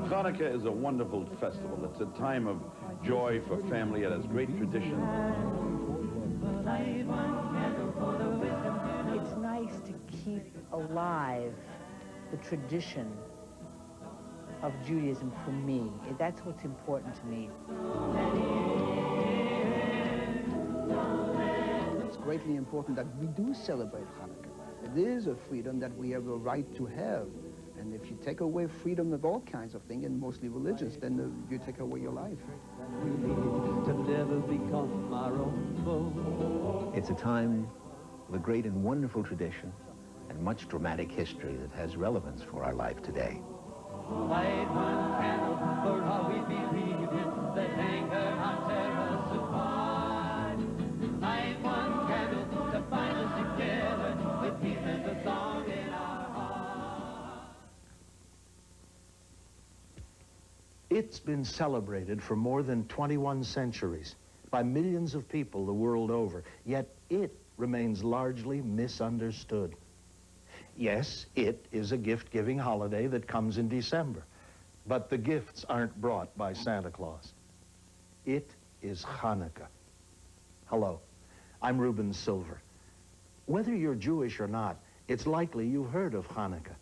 Hanukkah is a wonderful festival. It's a time of joy for family. It has great tradition. It's nice to keep alive the tradition of Judaism for me. That's what's important to me. It's greatly important that we do celebrate Hanukkah. It is a freedom that we have a right to have. And if you take away freedom of all kinds of things, and mostly religious, then you take away your life. It's a time of a great and wonderful tradition and much dramatic history that has relevance for our life today. Light one candle for all we believe in, that anger not tear us apart. Light one candle to bind us together with peace and the song in our heart. It's been celebrated for more than 21 centuries by millions of people the world over, yet it remains largely misunderstood. Yes, it is a gift-giving holiday that comes in December, but the gifts aren't brought by Santa Claus. It is Hanukkah. Hello, I'm Reuben Silver. Whether you're Jewish or not, it's likely you've heard of Hanukkah.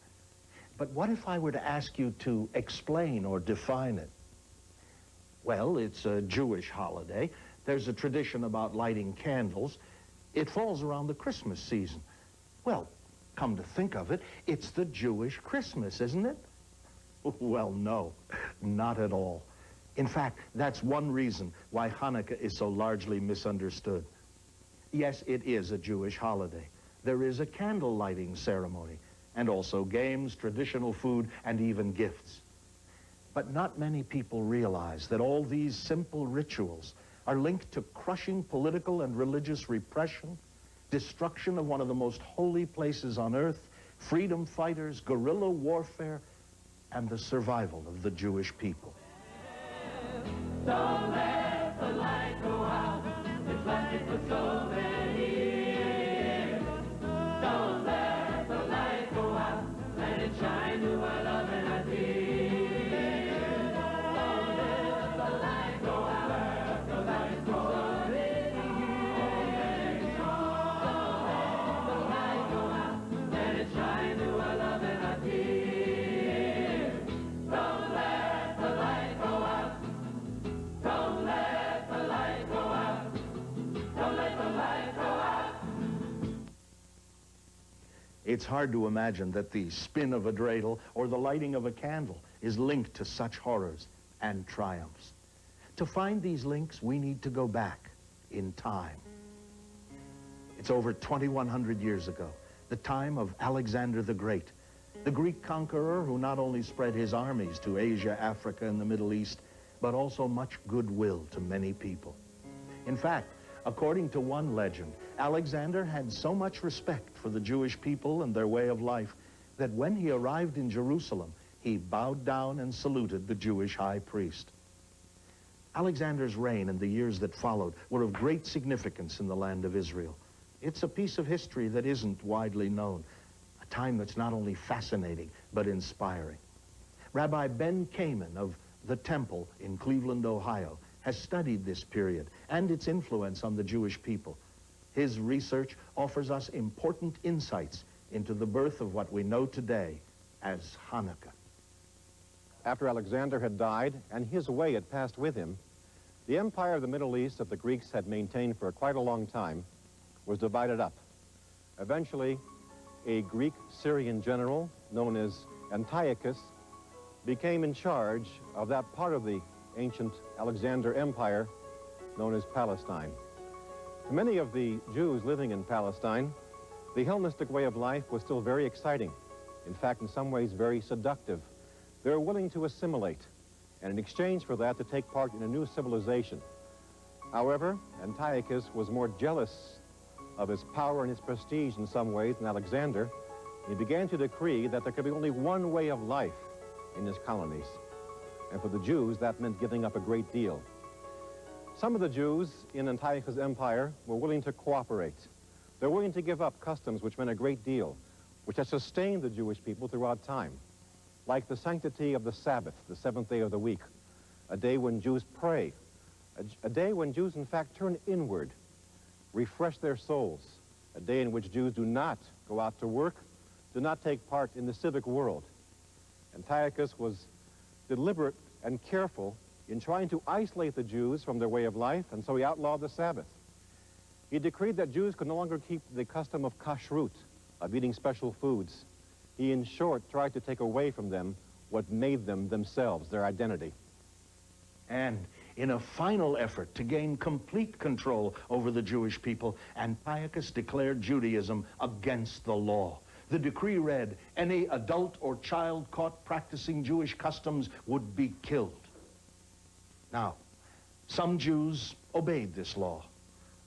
But what if I were to ask you to explain or define it? Well, it's a Jewish holiday. There's a tradition about lighting candles. It falls around the Christmas season. Well, come to think of it, it's the Jewish Christmas, isn't it? Well, no, not at all. In fact, that's one reason why Hanukkah is so largely misunderstood. Yes, it is a Jewish holiday. There is a candle lighting ceremony, and also games, traditional food, and even gifts. But not many people realize that all these simple rituals are linked to crushing political and religious repression, destruction of one of the most holy places on earth, freedom fighters, guerrilla warfare, and the survival of the Jewish people. Don't let the light go out. It's lasted for so many years. Don't let the light go out. Let it shine through our love and our tears. Don't let the light go out. Let the light go out. It's hard to imagine that the spin of a dreidel or the lighting of a candle is linked to such horrors and triumphs. To find these links, we need to go back in time. It's over 2,100 years ago, the time of Alexander the Great, the Greek conqueror who not only spread his armies to Asia, Africa, and the Middle East, but also much goodwill to many people. In fact, according to one legend, Alexander had so much respect for the Jewish people and their way of life that when he arrived in Jerusalem, he bowed down and saluted the Jewish high priest. Alexander's reign and the years that followed were of great significance in the land of Israel. It's a piece of history that isn't widely known, a time that's not only fascinating, but inspiring. Rabbi Ben Kamin of the Temple in Cleveland, Ohio, has studied this period and its influence on the Jewish people. His research offers us important insights into the birth of what we know today as Hanukkah. After Alexander had died and his way had passed with him, the empire of the Middle East that the Greeks had maintained for quite a long time was divided up. Eventually, a Greek-Syrian general known as Antiochus became in charge of that part of the ancient Alexander Empire known as Palestine. To many of the Jews living in Palestine, the Hellenistic way of life was still very exciting. In fact, in some ways, very seductive. They were willing to assimilate, and in exchange for that, to take part in a new civilization. However, Antiochus was more jealous of his power and his prestige in some ways than Alexander. He began to decree that there could be only one way of life in his colonies. And for the Jews, that meant giving up a great deal. Some of the Jews in Antiochus' empire were willing to cooperate. They're willing to give up customs which meant a great deal, which has sustained the Jewish people throughout time. like the sanctity of the Sabbath, the seventh day of the week, a day when Jews pray, a day when Jews, in fact, turn inward, refresh their souls, a day in which Jews do not go out to work, do not take part in the civic world. Antiochus was deliberate and careful in trying to isolate the Jews from their way of life, and so he outlawed the Sabbath. He decreed that Jews could no longer keep the custom of kashrut, of eating special foods. He, in short, tried to take away from them what made them themselves, their identity. And in a final effort to gain complete control over the Jewish people, Antiochus declared Judaism against the law. The decree read, any adult or child caught practicing Jewish customs would be killed. Now, some Jews obeyed this law.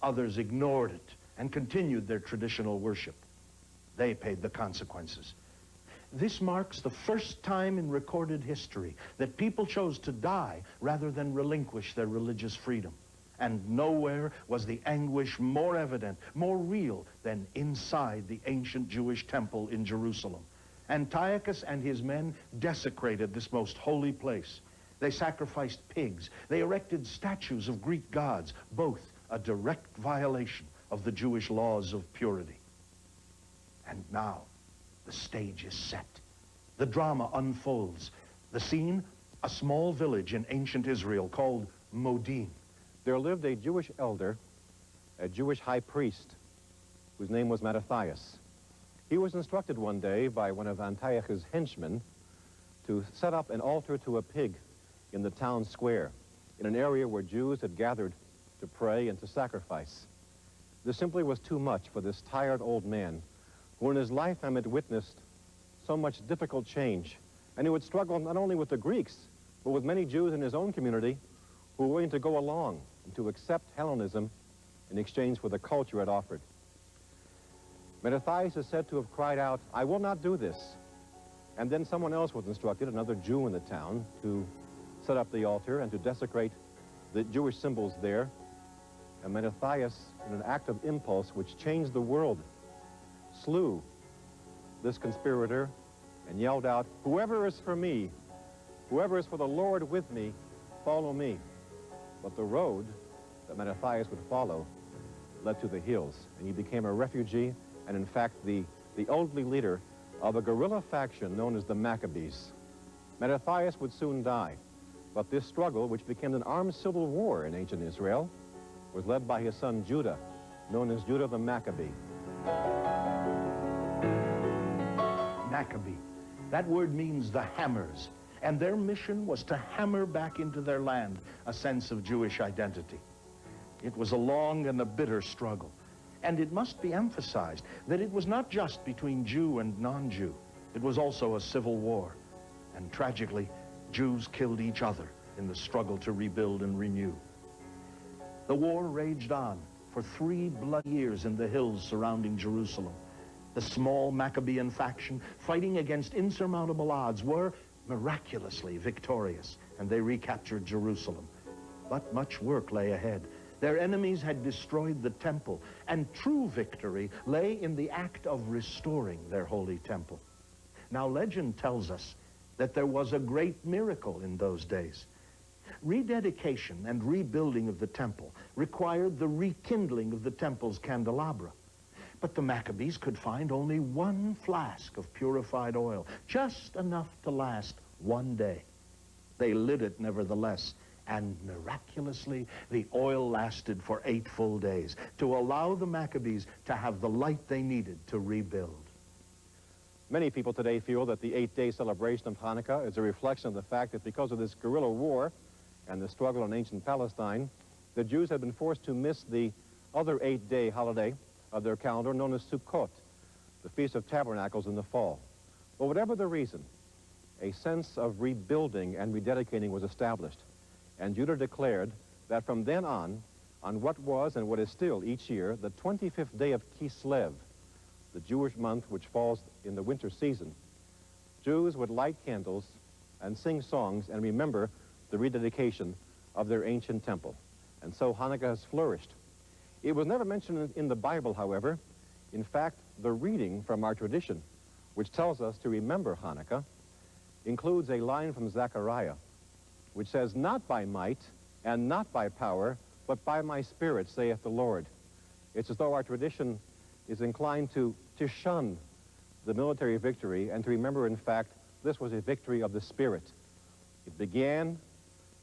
Others ignored it and continued their traditional worship. They paid the consequences. This marks the first time in recorded history that people chose to die rather than relinquish their religious freedom. And nowhere was the anguish more evident, more real than inside the ancient Jewish temple in Jerusalem. Antiochus and his men desecrated this most holy place. They sacrificed pigs. They erected statues of Greek gods, both a direct violation of the Jewish laws of purity. And now, the stage is set. The drama unfolds. The scene, a small village in ancient Israel called Modin. There lived a Jewish elder, a Jewish high priest, whose name was Mattathias. He was instructed one day by one of Antiochus' henchmen to set up an altar to a pig in the town square, in an area where Jews had gathered to pray and to sacrifice. This simply was too much for this tired old man, who in his lifetime had witnessed so much difficult change, and who would struggle not only with the Greeks, but with many Jews in his own community who were willing to go along and to accept Hellenism in exchange for the culture it offered. Mattathias is said to have cried out, "I will not do this." And then someone else was instructed, another Jew in the town, to set up the altar and to desecrate the Jewish symbols there. And Mattathias, in an act of impulse which changed the world, slew this conspirator and yelled out, "Whoever is for me, whoever is for the Lord with me, follow me." But the road that Mattathias would follow led to the hills, and he became a refugee and, in fact, the only leader of a guerrilla faction known as the Maccabees. Mattathias would soon die, but this struggle, which became an armed civil war in ancient Israel, was led by his son Judah, known as Judah the Maccabee. Maccabee. That word means the hammers, and their mission was to hammer back into their land a sense of Jewish identity. It was a long and a bitter struggle, and it must be emphasized that it was not just between Jew and non-Jew. It was also a civil war, and tragically, Jews killed each other in the struggle to rebuild and renew. The war raged on for 3 bloody years in the hills surrounding Jerusalem. The small Maccabean faction, fighting against insurmountable odds, were miraculously victorious, and they recaptured Jerusalem. But much work lay ahead. Their enemies had destroyed the temple, and true victory lay in the act of restoring their holy temple. Now, legend tells us that there was a great miracle in those days. Rededication and rebuilding of the temple required the rekindling of the temple's candelabra. But the Maccabees could find only 1 flask of purified oil, just enough to last 1 day. They lit it nevertheless, and miraculously, the oil lasted for 8 full days to allow the Maccabees to have the light they needed to rebuild. Many people today feel that the 8-day celebration of Hanukkah is a reflection of the fact that because of this guerrilla war and the struggle in ancient Palestine, the Jews had been forced to miss the other 8-day holiday of their calendar known as Sukkot, the Feast of Tabernacles in the fall. But whatever the reason, a sense of rebuilding and rededicating was established, and Judah declared that from then on what was and what is still each year the 25th day of Kislev, the Jewish month which falls in the winter season, Jews would light candles and sing songs and remember the rededication of their ancient temple. And so Hanukkah has flourished. It was never mentioned in the Bible, however. In fact, the reading from our tradition, which tells us to remember Hanukkah, includes a line from Zechariah, which says, "Not by might and not by power, but by my Spirit, saith the Lord." It's as though our tradition is inclined to shun the military victory and to remember, in fact, this was a victory of the Spirit. It began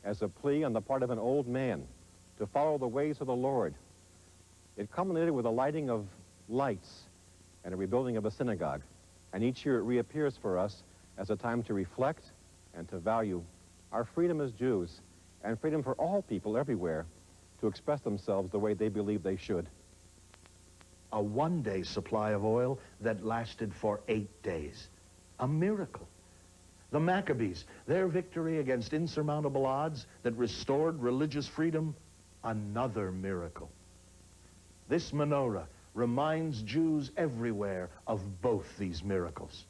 as a plea on the part of an old man to follow the ways of the Lord. It culminated with a lighting of lights and a rebuilding of a synagogue. And each year it reappears for us as a time to reflect and to value our freedom as Jews and freedom for all people everywhere to express themselves the way they believe they should. A one-day supply of oil that lasted for 8 days. A miracle. The Maccabees, their victory against insurmountable odds that restored religious freedom, another miracle. This menorah reminds Jews everywhere of both these miracles.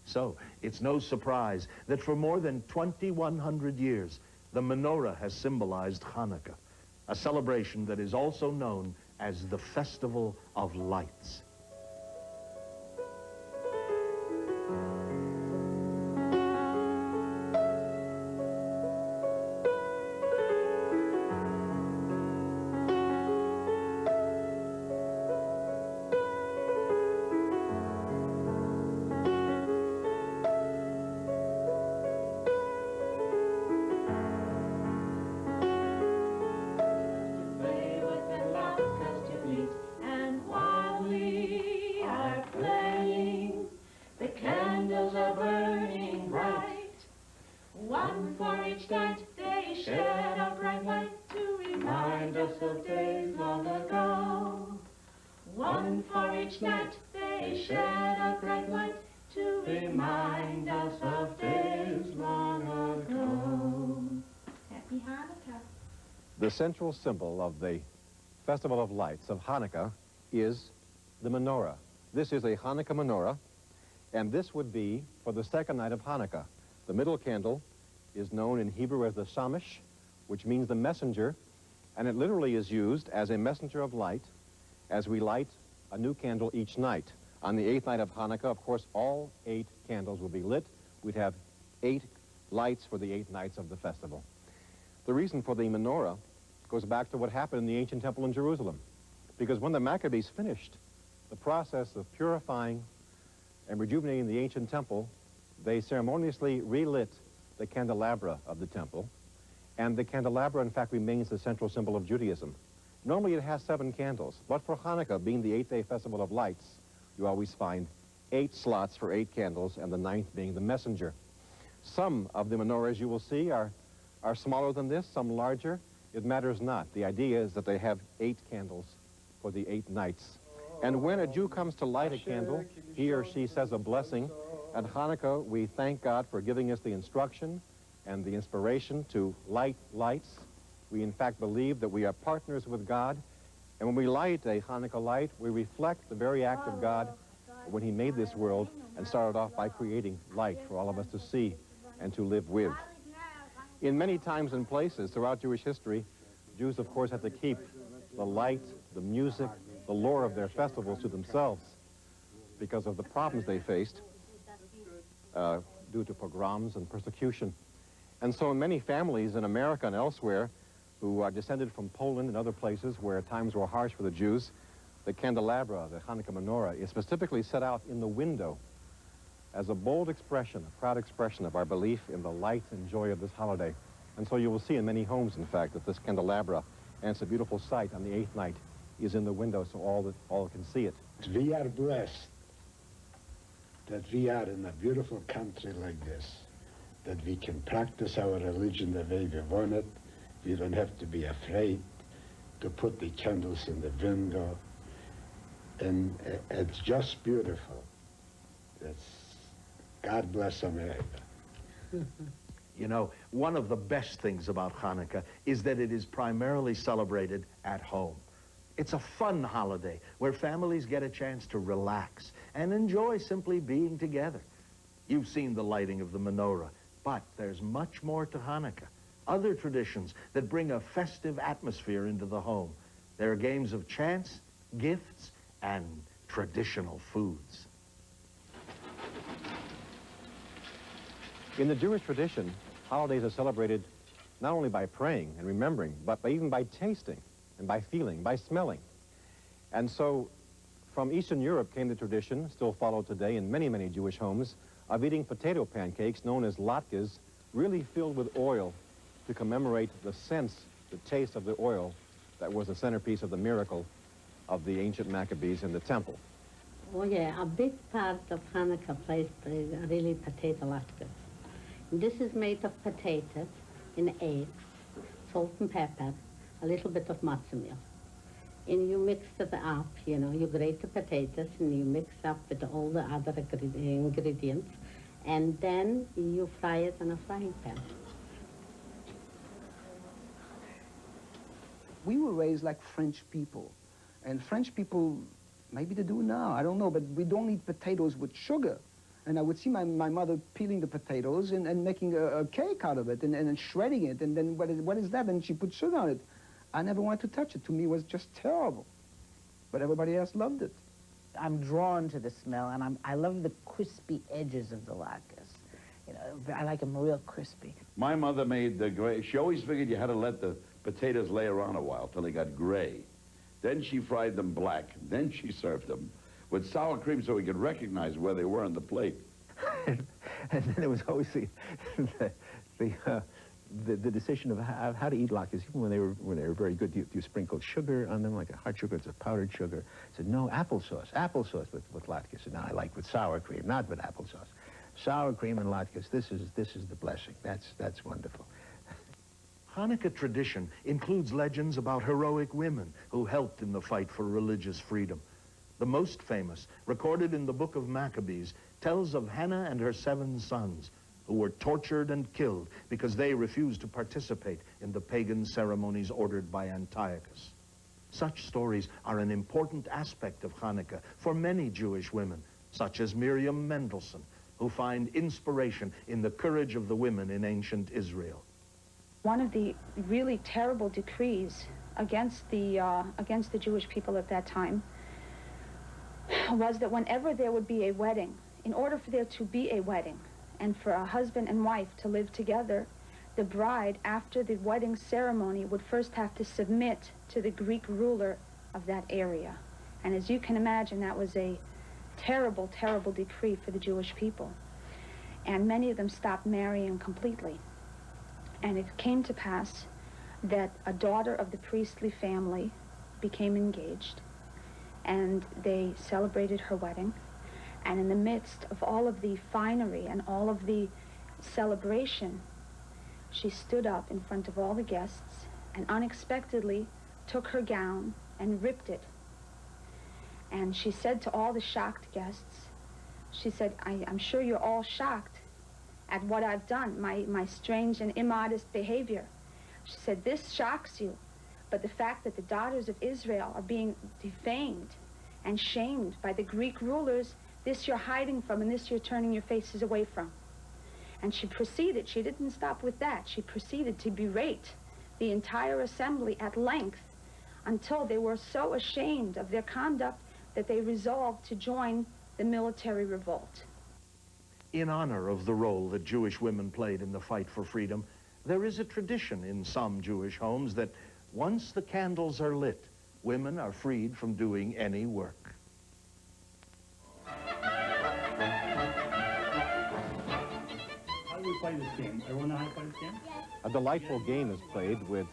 So, it's no surprise that for more than 2,100 years, the menorah has symbolized Hanukkah, a celebration that is also known as the Festival of Lights. Play with the locusts to eat, and while we are playing, the candles are burning bright. One for each night, they shed a bright light to remind us of days long ago. One for each night, they shed a bright light to remind us of days long ago. Happy Hanukkah. The central symbol of the Festival of Lights of Hanukkah is the menorah. This is a Hanukkah menorah, and this would be for the second night of Hanukkah. The middle candle is known in Hebrew as the shamash, which means the messenger, and it literally is used as a messenger of light as we light a new candle each night. On the 8th night of Hanukkah, of course, all 8 candles will be lit. We'd have 8 lights for the 8 nights of the festival. The reason for the menorah goes back to what happened in the ancient temple in Jerusalem. Because when the Maccabees finished the process of purifying and rejuvenating the ancient temple, they ceremoniously relit the candelabra of the temple. And the candelabra, in fact, remains the central symbol of Judaism. Normally it has 7 candles, but for Hanukkah, being the 8-day festival of lights, you always find 8 slots for 8 candles, and the 9th being the messenger. Some of the menorahs you will see are smaller than this, some larger. It matters not. The idea is that they have 8 candles for the 8 nights. And when a Jew comes to light a candle, he or she says a blessing. At Hanukkah, we thank God for giving us the instruction and the inspiration to light lights. We, in fact, believe that we are partners with God. And when we light a Hanukkah light, we reflect the very act of God when he made this world and started off by creating light for all of us to see and to live with. In many times and places throughout Jewish history, Jews, of course, had to keep the light, the music, the lore of their festivals to themselves because of the problems they faced due to pogroms and persecution. And so in many families in America and elsewhere who are descended from Poland and other places where times were harsh for the Jews, the candelabra, the Hanukkah menorah, is specifically set out in the window as a bold expression, a proud expression of our belief in the light and joy of this holiday. And so you will see in many homes, in fact, that this candelabra, and it's a beautiful sight on the 8th night, is in the window so all can see it. We are blessed that we are in a beautiful country like this, that we can practice our religion the way we want it. We don't have to be afraid to put the candles in the window. And it's just beautiful. God bless America. You know, one of the best things about Hanukkah is that it is primarily celebrated at home. It's a fun holiday where families get a chance to relax and enjoy simply being together. You've seen the lighting of the menorah, but there's much more to Hanukkah. Other traditions that bring a festive atmosphere into the home. There are games of chance, gifts, and traditional foods. In the Jewish tradition, holidays are celebrated not only by praying and remembering, but even by tasting and by feeling, by smelling. And so from Eastern Europe came the tradition, still followed today in many, many Jewish homes, of eating potato pancakes known as latkes, really filled with oil to commemorate the sense, the taste of the oil that was the centerpiece of the miracle of the ancient Maccabees in the temple. Oh yeah, a big part of Hanukkah place is really potato latkes. This is made of potatoes and eggs, salt and pepper, a little bit of matzah meal. And you mix it up, you know, you grate the potatoes and you mix up with all the other ingredients, and then you fry it in a frying pan. We were raised like French people, and French people, maybe they do now, I don't know, but we don't eat potatoes with sugar. And I would see my mother peeling the potatoes and making a cake out of it and shredding it, and then what is that? And she put sugar on it. I never wanted to touch it. To me, it was just terrible. But everybody else loved it. I'm drawn to the smell, and I love the crispy edges of the latkes. You know, I like them real crispy. My mother made the gray. She always figured you had to let the potatoes lay around a while till they got gray. Then she fried them black. Then she served them with sour cream so we could recognize where they were on the plate. And then there was always the decision of how to eat latkes. Even when they were very good, do you sprinkle sugar on them, like a hard sugar? It's a powdered sugar. I said, no, applesauce with latkes. And now I like with sour cream, not with applesauce. Sour cream and latkes, this is the blessing. That's wonderful. Hanukkah tradition includes legends about heroic women who helped in the fight for religious freedom. The most famous, recorded in the book of Maccabees, tells of Hannah and her 7 sons who were tortured and killed because they refused to participate in the pagan ceremonies ordered by Antiochus. Such stories are an important aspect of Hanukkah for many Jewish women, such as Miriam Mendelssohn, who find inspiration in the courage of the women in ancient Israel. One of the really terrible decrees against the Jewish people at that time was that whenever there would be a wedding, in order for there to be a wedding and for a husband and wife to live together, the bride, after the wedding ceremony, would first have to submit to the Greek ruler of that area. And as you can imagine, that was a terrible, terrible decree for the Jewish people. And many of them stopped marrying completely. And it came to pass that a daughter of the priestly family became engaged, and they celebrated her wedding. And in the midst of all of the finery and all of the celebration, she stood up in front of all the guests and unexpectedly took her gown and ripped it. And she said to all the shocked guests, she said, I'm sure you're all shocked at what I've done, my strange and immodest behavior. She said, this shocks you, but the fact that the daughters of Israel are being defamed and shamed by the Greek rulers, this you're hiding from, and this you're turning your faces away from. And she proceeded, she didn't stop with that, she proceeded to berate the entire assembly at length until they were so ashamed of their conduct that they resolved to join the military revolt. In honor of the role that Jewish women played in the fight for freedom, there is a tradition in some Jewish homes that once the candles are lit, women are freed from doing any work. How do we play this game? Everyone know how to play this game? A delightful game is played with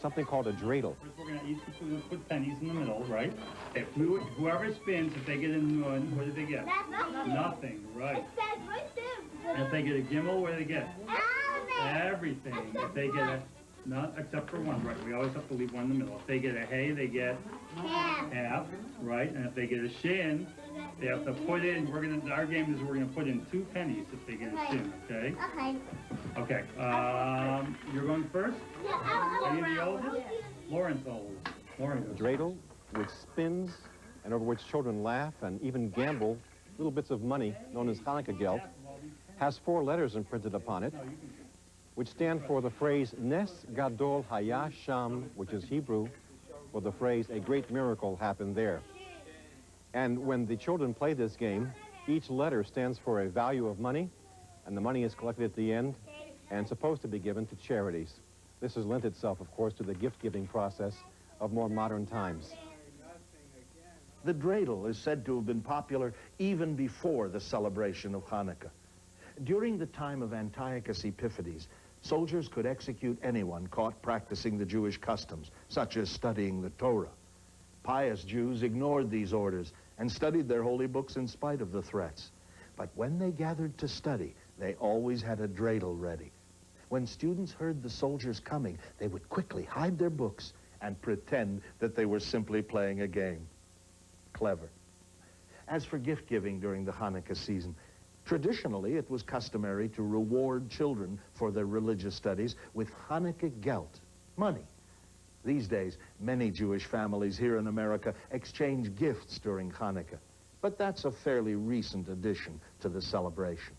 something called a dreidel. First, we're gonna put pennies in the middle, right? If whoever spins, if they get in one, what do they get? Nothing, right? And if they get a gimel, what do they get? Everything. If they get a, not except for one, right? We always have to leave one in the middle. If they get a hay, they get half, right? And if they get a shin, they have to put in, our game is we're gonna put in 2 pennies if they get a shin, okay? Okay, you're going first? Are you the oldest? Lauren's old. Lauren. A dreidel, which spins and over which children laugh and even gamble little bits of money known as Hanukkah geld, has 4 letters imprinted upon it, which stand for the phrase Nes Gadol Haya Sham, which is Hebrew for the phrase a great miracle happened there. And when the children play this game, each letter stands for a value of money, and the money is collected at the end and supposed to be given to charities. This has lent itself, of course, to the gift-giving process of more modern times. The dreidel is said to have been popular even before the celebration of Hanukkah. During the time of Antiochus Epiphanes, soldiers could execute anyone caught practicing the Jewish customs, such as studying the Torah. Pious Jews ignored these orders and studied their holy books in spite of the threats. But when they gathered to study, they always had a dreidel ready. When students heard the soldiers coming, they would quickly hide their books and pretend that they were simply playing a game. Clever. As for gift-giving during the Hanukkah season, traditionally it was customary to reward children for their religious studies with Hanukkah gelt, money. These days, many Jewish families here in America exchange gifts during Hanukkah, but that's a fairly recent addition to the celebration.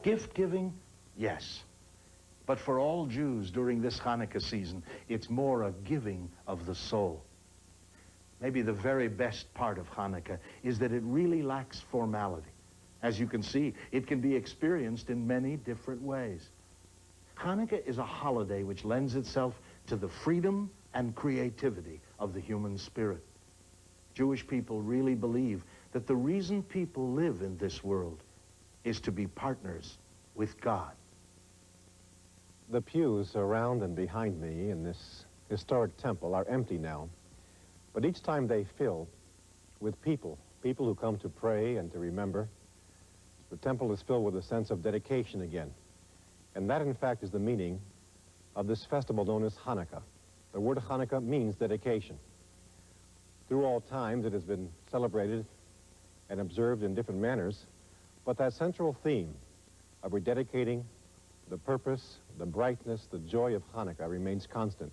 Gift-giving, yes. But for all Jews during this Hanukkah season, it's more a giving of the soul. Maybe the very best part of Hanukkah is that it really lacks formality. As you can see, it can be experienced in many different ways. Hanukkah is a holiday which lends itself to the freedom and creativity of the human spirit. Jewish people really believe that the reason people live in this world is to be partners with God. The pews around and behind me in this historic temple are empty now, but each time they fill with people who come to pray and to remember, the temple is filled with a sense of dedication again. And that, in fact, is the meaning of this festival known as Hanukkah. The word Hanukkah means dedication. Through all times, it has been celebrated and observed in different manners, but that central theme of rededicating the purpose, the brightness, the joy of Hanukkah remains constant.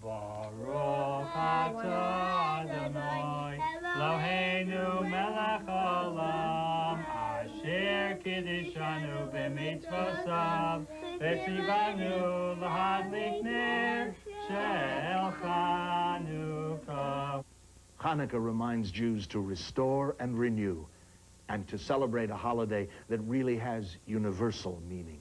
Baruch atah Adonai, Eloheinu melech haolam, asher kiddishanu b'mitzvosav, v'tzivanu lahadlik ner shel Chanukah. Hanukkah reminds Jews to restore and renew, and to celebrate a holiday that really has universal meaning.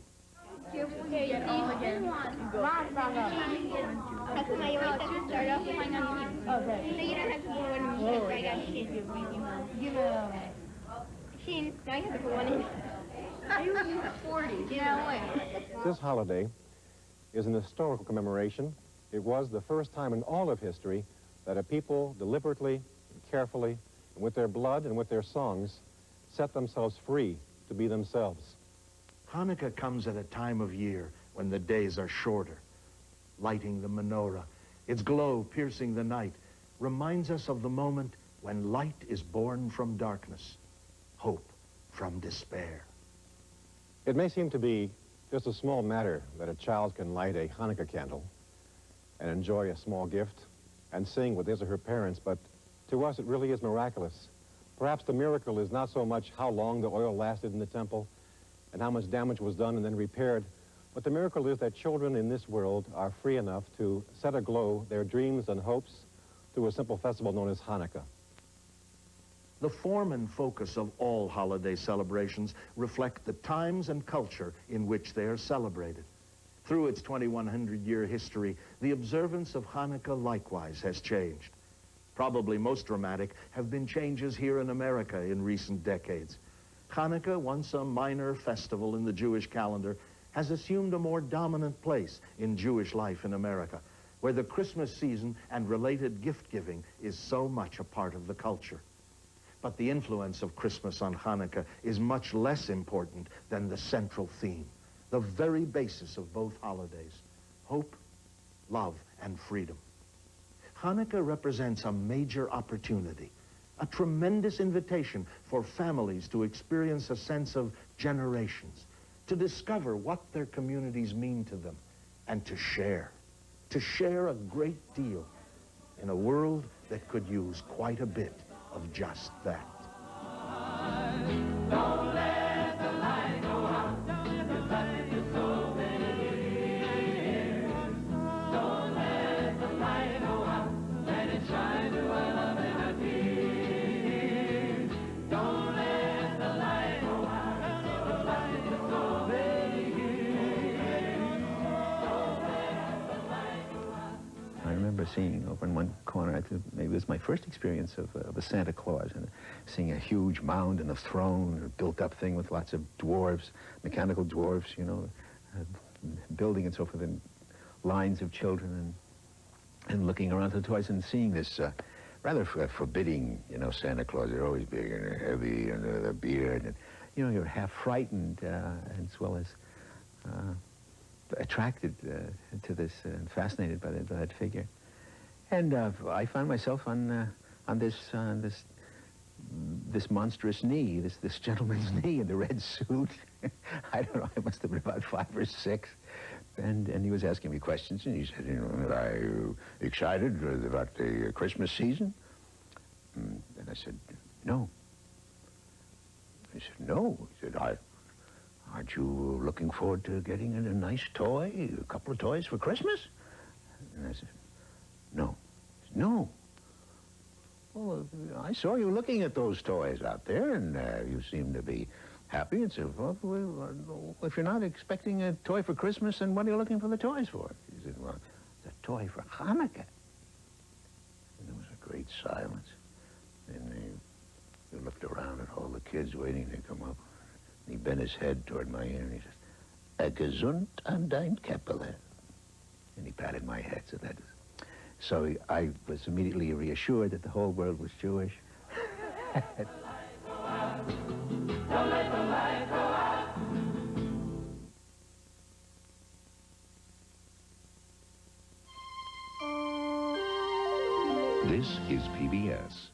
This holiday is an historical commemoration. It was the first time in all of history that a people deliberately, carefully, and with their blood and with their songs, set themselves free to be themselves. Hanukkah comes at a time of year when the days are shorter. Lighting the menorah, its glow piercing the night, reminds us of the moment when light is born from darkness, hope from despair. It may seem to be just a small matter that a child can light a Hanukkah candle and enjoy a small gift and sing with his or her parents, but to us it really is miraculous. Perhaps the miracle is not so much how long the oil lasted in the temple and how much damage was done and then repaired, but the miracle is that children in this world are free enough to set aglow their dreams and hopes through a simple festival known as Hanukkah. The form and focus of all holiday celebrations reflect the times and culture in which they are celebrated. Through its 2,100-year history, the observance of Hanukkah likewise has changed. Probably most dramatic have been changes here in America in recent decades. Hanukkah, once a minor festival in the Jewish calendar, has assumed a more dominant place in Jewish life in America, where the Christmas season and related gift-giving is so much a part of the culture. But the influence of Christmas on Hanukkah is much less important than the central theme, the very basis of both holidays: hope, love, and freedom. Hanukkah represents a major opportunity, a tremendous invitation for families to experience a sense of generations, to discover what their communities mean to them, and to share a great deal in a world that could use quite a bit of just that. Don't let the light go out. It's light for so many years. Don't let the light go out. Let it shine through our love and our tears. Don't let the light go out. It's light for so many years. Don't let the light go out. I remember seeing over in one corner, I think maybe it was my first experience of a Santa Claus, and seeing a huge mound and a throne, a built-up thing with lots of dwarves, mechanical dwarves, you know, building and so forth, and lines of children, and looking around the toys and seeing this rather forbidding, you know, Santa Claus. They're always big and heavy and the beard, and, you know, you're half frightened as well as attracted to this and fascinated by that figure. And I found myself on this monstrous knee, this gentleman's knee in the red suit. I don't know, I must have been about 5 or 6. And he was asking me questions, and he said, you know, are you excited about the Christmas season? And I said, no. He said, no. He said, aren't you looking forward to getting a nice toy, a couple of toys for Christmas? And I said, no. He said, no. Well, I saw you looking at those toys out there, and you seem to be happy. And said, well, if you're not expecting a toy for Christmas, then what are you looking for the toys for? He said, well, it's a toy for Hanukkah. And there was a great silence. And he looked around at all the kids waiting to come up. And he bent his head toward my ear, and he said, "Gesund an dein Käppele." And he patted my head, so that is. So I was immediately reassured that the whole world was Jewish. This is PBS.